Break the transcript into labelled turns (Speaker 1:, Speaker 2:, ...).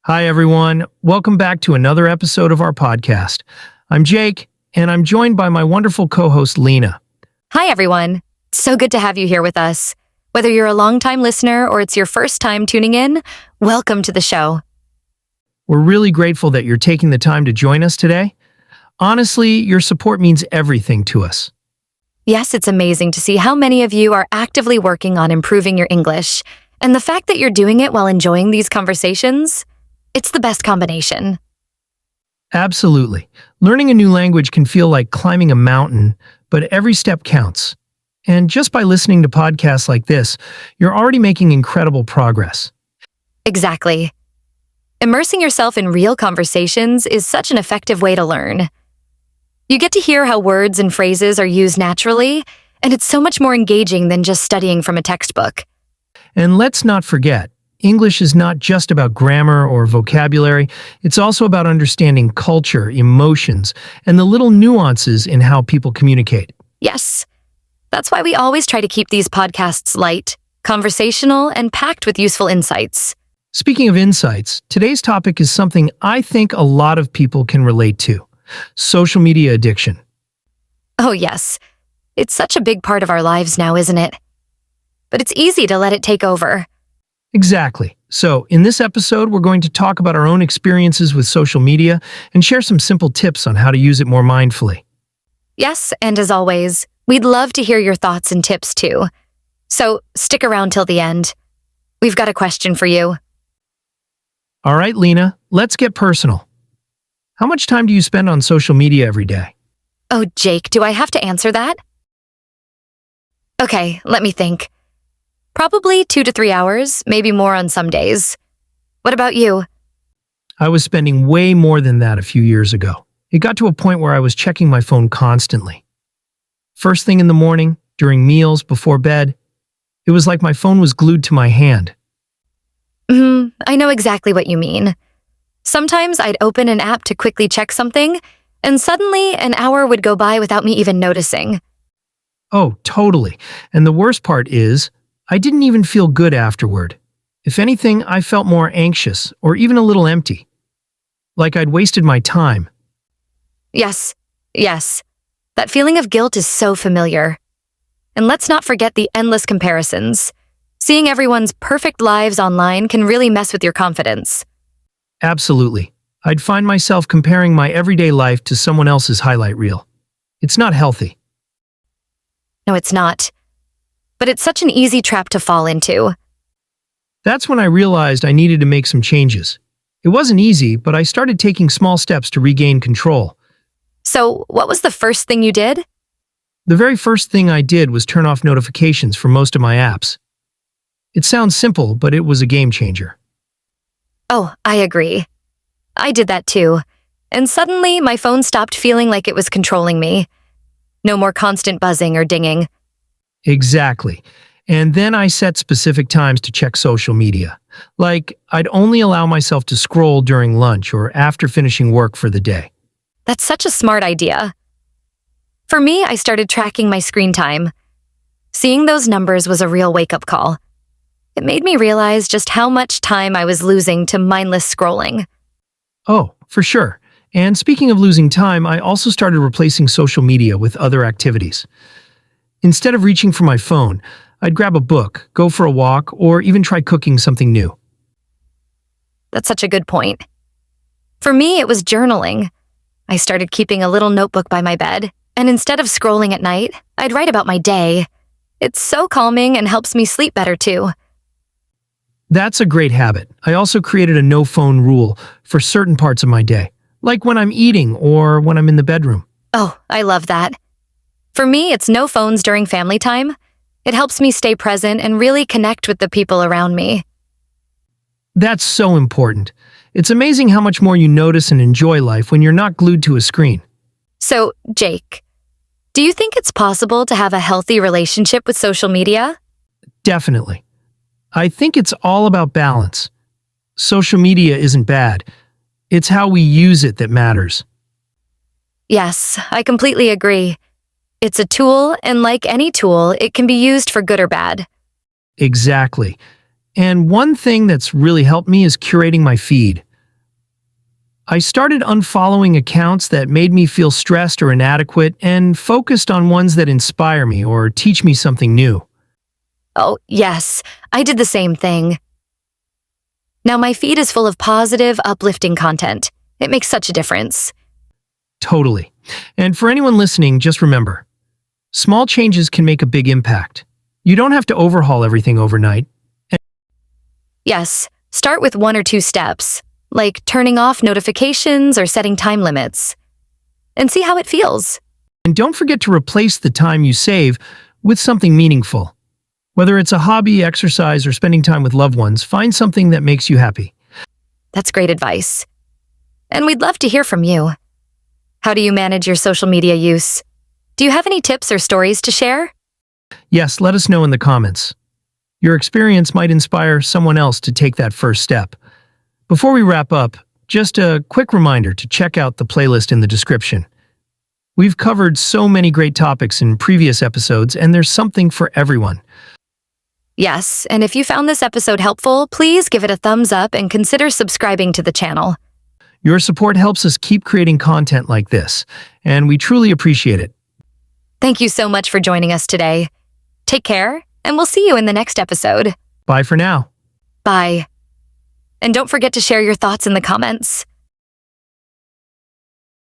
Speaker 1: Hi, everyone. Welcome back to another episode of our podcast. I'm Jake, and I'm joined by my wonderful co-host, Lena.
Speaker 2: Hi, everyone. So good to have you here with us. Whether you're a longtime listener or it's your first time tuning in, welcome to the show.
Speaker 1: We're really grateful that you're taking the time to join us today. Honestly, your support means everything to us.
Speaker 2: Yes, it's amazing to see how many of you are actively working on improving your English. And the fact that you're doing it while enjoying these conversations, it's the best combination.
Speaker 1: Absolutely. Learning a new language can feel like climbing a mountain, but every step counts. And just by listening to podcasts like this, you're already making incredible progress.
Speaker 2: Exactly. Immersing yourself in real conversations is such an effective way to learn. You get to hear how words and phrases are used naturally, and it's so much more engaging than just studying from a textbook.
Speaker 1: And let's not forget, English is not just about grammar or vocabulary, it's also about understanding culture, emotions, and the little nuances in how people communicate.
Speaker 2: Yes. That's why we always try to keep these podcasts light, conversational, and packed with useful insights.
Speaker 1: Speaking of insights, today's topic is something I think a lot of people can relate to: social media addiction.
Speaker 2: Oh, yes. It's such a big part of our lives now, isn't it? But it's easy to let it take over.
Speaker 1: Exactly. So, in this episode, we're going to talk about our own experiences with social media and share some simple tips on how to use it more mindfully.
Speaker 2: Yes, and as always, we'd love to hear your thoughts and tips too. So stick around till the end. We've got a question for you.
Speaker 1: All right, Lena, let's get personal. How much time do you spend on social media every day?
Speaker 2: Oh, Jake, do I have to answer that? Okay, let me think. Probably 2 to 3 hours, maybe more on some days. What about you?
Speaker 1: I was spending way more than that a few years ago. It got to a point where I was checking my phone constantly. First thing in the morning, during meals, before bed, it was like my phone was glued to my hand.
Speaker 2: I know exactly what you mean. Sometimes I'd open an app to quickly check something, and suddenly an hour would go by without me even noticing.
Speaker 1: Oh, totally. And the worst part is, I didn't even feel good afterward. If anything, I felt more anxious or even a little empty. Like I'd wasted my time.
Speaker 2: Yes. That feeling of guilt is so familiar. And let's not forget the endless comparisons. Seeing everyone's perfect lives online can really mess with your confidence.
Speaker 1: Absolutely. I'd find myself comparing my everyday life to someone else's highlight reel. It's not healthy.
Speaker 2: No, it's not. But it's such an easy trap to fall into.
Speaker 1: That's when I realized I needed to make some changes. It wasn't easy, but I started taking small steps to regain control.
Speaker 2: So, what was the first thing you did?
Speaker 1: The very first thing I did was turn off notifications for most of my apps. It sounds simple, but it was a game changer.
Speaker 2: Oh, I agree. I did that too. And suddenly, my phone stopped feeling like it was controlling me. No more constant buzzing or dinging.
Speaker 1: Exactly. And then I set specific times to check social media. Like, I'd only allow myself to scroll during lunch or after finishing work for the day.
Speaker 2: That's such a smart idea. For me, I started tracking my screen time. Seeing those numbers was a real wake-up call. It made me realize just how much time I was losing to mindless scrolling.
Speaker 1: Oh, for sure. And speaking of losing time, I also started replacing social media with other activities. Instead of reaching for my phone, I'd grab a book, go for a walk, or even try cooking something new.
Speaker 2: That's such a good point. For me, it was journaling. I started keeping a little notebook by my bed, and instead of scrolling at night, I'd write about my day. It's so calming and helps me sleep better too.
Speaker 1: That's a great habit. I also created a no-phone rule for certain parts of my day, like when I'm eating or when I'm in the bedroom.
Speaker 2: Oh, I love that. For me, it's no phones during family time. It helps me stay present and really connect with the people around me.
Speaker 1: That's so important. It's amazing how much more you notice and enjoy life when you're not glued to a screen.
Speaker 2: So, Jake, do you think it's possible to have a healthy relationship with social media?
Speaker 1: Definitely. I think it's all about balance. Social media isn't bad. It's how we use it that matters.
Speaker 2: Yes, I completely agree. It's a tool, and like any tool, it can be used for good or bad.
Speaker 1: Exactly. And one thing that's really helped me is curating my feed. I started unfollowing accounts that made me feel stressed or inadequate and focused on ones that inspire me or teach me something new.
Speaker 2: Oh, yes, I did the same thing. Now my feed is full of positive, uplifting content. It makes such a difference.
Speaker 1: Totally. And for anyone listening, just remember, small changes can make a big impact. You don't have to overhaul everything overnight.
Speaker 2: Yes, start with 1 or 2 steps, like turning off notifications or setting time limits, and see how it feels.
Speaker 1: And don't forget to replace the time you save with something meaningful. Whether it's a hobby, exercise, or spending time with loved ones, find something that makes you happy.
Speaker 2: That's great advice. And we'd love to hear from you. How do you manage your social media use? Do you have any tips or stories to share?
Speaker 1: Yes, let us know in the comments. Your experience might inspire someone else to take that first step. Before we wrap up, just a quick reminder to check out the playlist in the description. We've covered so many great topics in previous episodes, and there's something for everyone.
Speaker 2: Yes, and if you found this episode helpful, please give it a thumbs up and consider subscribing to the channel.
Speaker 1: Your support helps us keep creating content like this, and we truly appreciate it.
Speaker 2: Thank you so much for joining us today. Take care, and we'll see you in the next episode.
Speaker 1: Bye for now.
Speaker 2: Bye. And don't forget to share your thoughts in the comments.